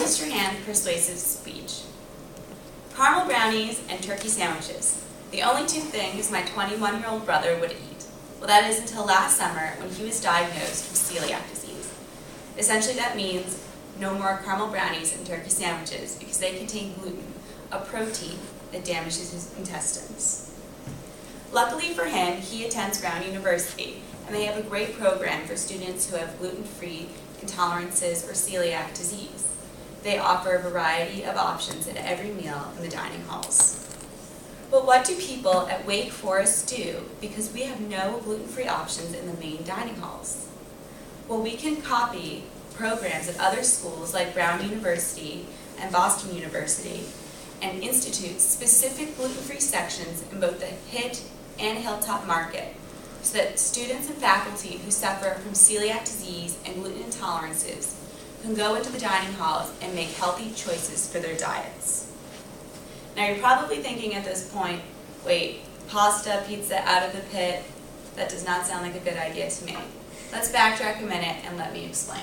Mr. Hand Persuasive speech. Caramel brownies and turkey sandwiches, the only two things my 21-year-old brother would eat. Well, that is until last summer when he was diagnosed with celiac disease. Essentially that means no more caramel brownies and turkey sandwiches because they contain gluten, a protein that damages his intestines. Luckily for him, he attends Brown University, and they have a great program for students who have gluten-free intolerances or celiac disease. They offer a variety of options at every meal in the dining halls. But what do people at Wake Forest do because we have no gluten-free options in the main dining halls? Well, we can copy programs at other schools like Brown University and Boston University and institute specific gluten-free sections in both the HIT and Hilltop Market so that students and faculty who suffer from celiac disease and gluten intolerances can go into the dining halls and make healthy choices for their diets. Now you're probably thinking at this point, wait, pasta, pizza out of the pit? That does not sound like a good idea to me. Let's backtrack a minute and let me explain.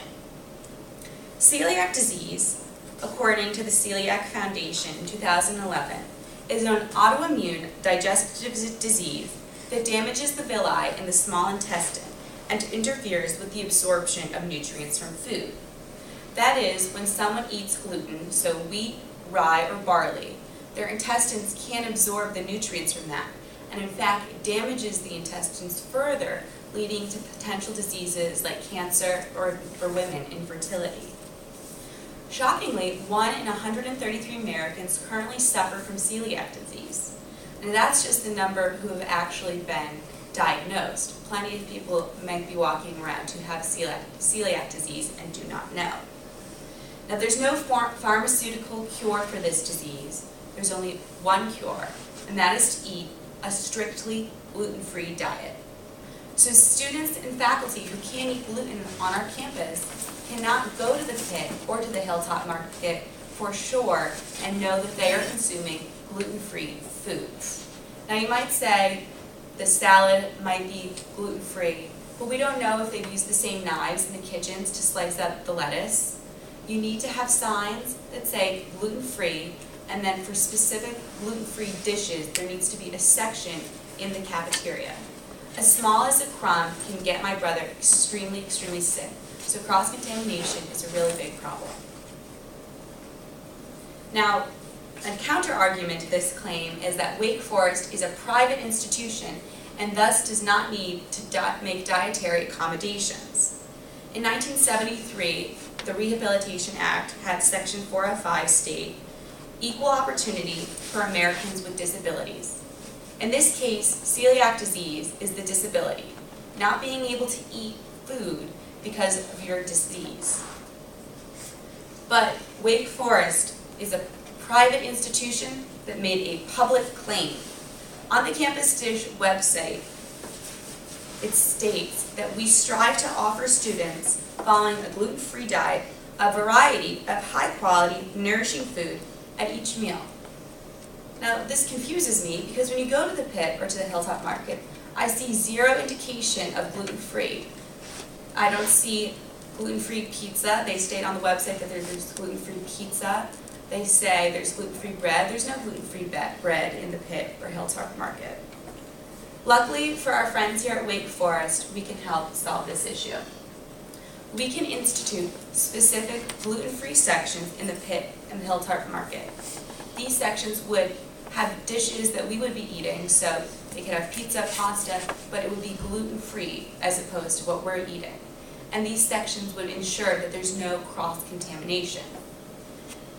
Celiac disease, according to the Celiac Foundation in 2011, is an autoimmune digestive disease that damages the villi in the small intestine and interferes with the absorption of nutrients from food. That is, when someone eats gluten, so wheat, rye, or barley, their intestines can't absorb the nutrients from that, and in fact it damages the intestines further, leading to potential diseases like cancer or, for women, infertility. Shockingly, 1 in 133 Americans currently suffer from celiac disease, and that's just the number who have actually been diagnosed. Plenty of people might be walking around who have celiac disease and do not know. Now, there's no pharmaceutical cure for this disease. There's only one cure, and that is to eat a strictly gluten-free diet. So students and faculty who can't eat gluten on our campus cannot go to the pit or to the Hilltop Market for sure and know that they are consuming gluten-free foods. Now you might say the salad might be gluten-free, but we don't know if they've used the same knives in the kitchens to slice up the lettuce. You need to have signs that say gluten-free, and then for specific gluten-free dishes, there needs to be a section in the cafeteria. As small as a crumb can get my brother extremely, extremely sick, so cross-contamination is a really big problem. Now, a counter-argument to this claim is that Wake Forest is a private institution and thus does not need to make dietary accommodations. In 1973, the Rehabilitation Act had Section 405 state, equal opportunity for Americans with disabilities. In this case, celiac disease is the disability, not being able to eat food because of your disease. But Wake Forest is a private institution that made a public claim. On the Campus Dish website, it states that we strive to offer students following a gluten-free diet a variety of high-quality, nourishing food at each meal. Now, this confuses me because when you go to the pit or to the Hilltop Market, I see zero indication of gluten-free. I don't see gluten-free pizza. They state on the website that there's gluten-free pizza. They say there's gluten-free bread. There's no gluten-free bread in the pit or Hilltop Market. Luckily for our friends here at Wake Forest, we can help solve this issue. We can institute specific gluten-free sections in the pit and the Hilltop Market. These sections would have dishes that we would be eating, so they could have pizza, pasta, but it would be gluten-free as opposed to what we're eating. And these sections would ensure that there's no cross-contamination.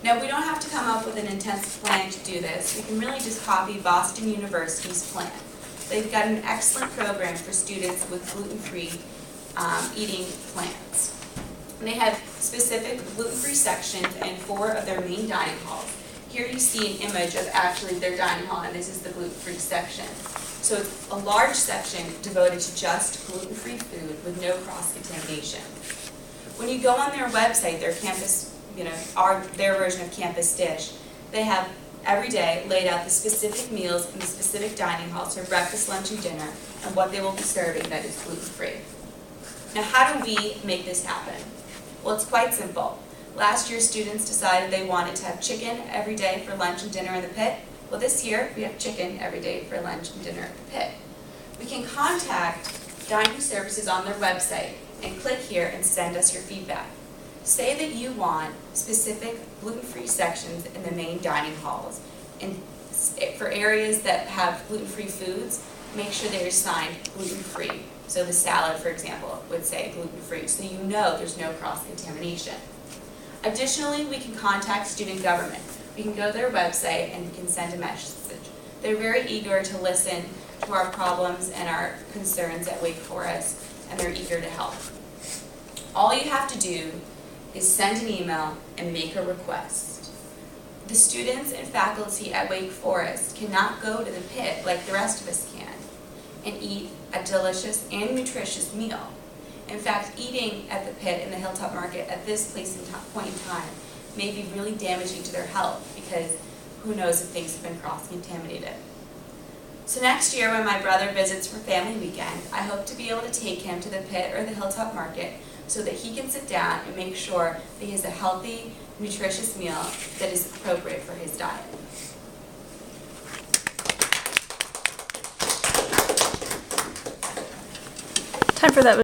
Now, we don't have to come up with an intense plan to do this. We can really just copy Boston University's plan. They've got an excellent program for students with gluten-free eating plans. And they have specific gluten-free sections in 4 of their main dining halls. Here you see an image of actually their dining hall, and this is the gluten-free section. So it's a large section devoted to just gluten-free food with no cross-contamination. When you go on their website, their campus, their version of Campus Dish, they have every day laid out the specific meals in the specific dining halls for breakfast, lunch, and dinner, and what they will be serving that is gluten-free. Now, how do we make this happen? Well, it's quite simple. Last year, students decided they wanted to have chicken every day for lunch and dinner in the pit. Well, this year, we have chicken every day for lunch and dinner at the pit. We can contact dining services on their website and click here and send us your feedback. Say that you want specific gluten-free sections in the main dining halls, and for areas that have gluten-free foods, make sure they're assigned gluten-free. So the salad, for example, would say gluten-free, so you know there's no cross-contamination. Additionally, we can contact student government. We can go to their website and we can send a message. They're very eager to listen to our problems and our concerns at Wake Forest, and they're eager to help. All you have to do is send an email and make a request. The students and faculty at Wake Forest cannot go to the pit like the rest of us can and eat a delicious and nutritious meal. In fact, eating at the pit in the Hilltop Market at this point in time may be really damaging to their health, because who knows if things have been cross-contaminated. So next year, when my brother visits for family weekend, I hope to be able to take him to the pit or the Hilltop Market so that he can sit down and make sure that he has a healthy, nutritious meal that is appropriate for his diet. Time for that.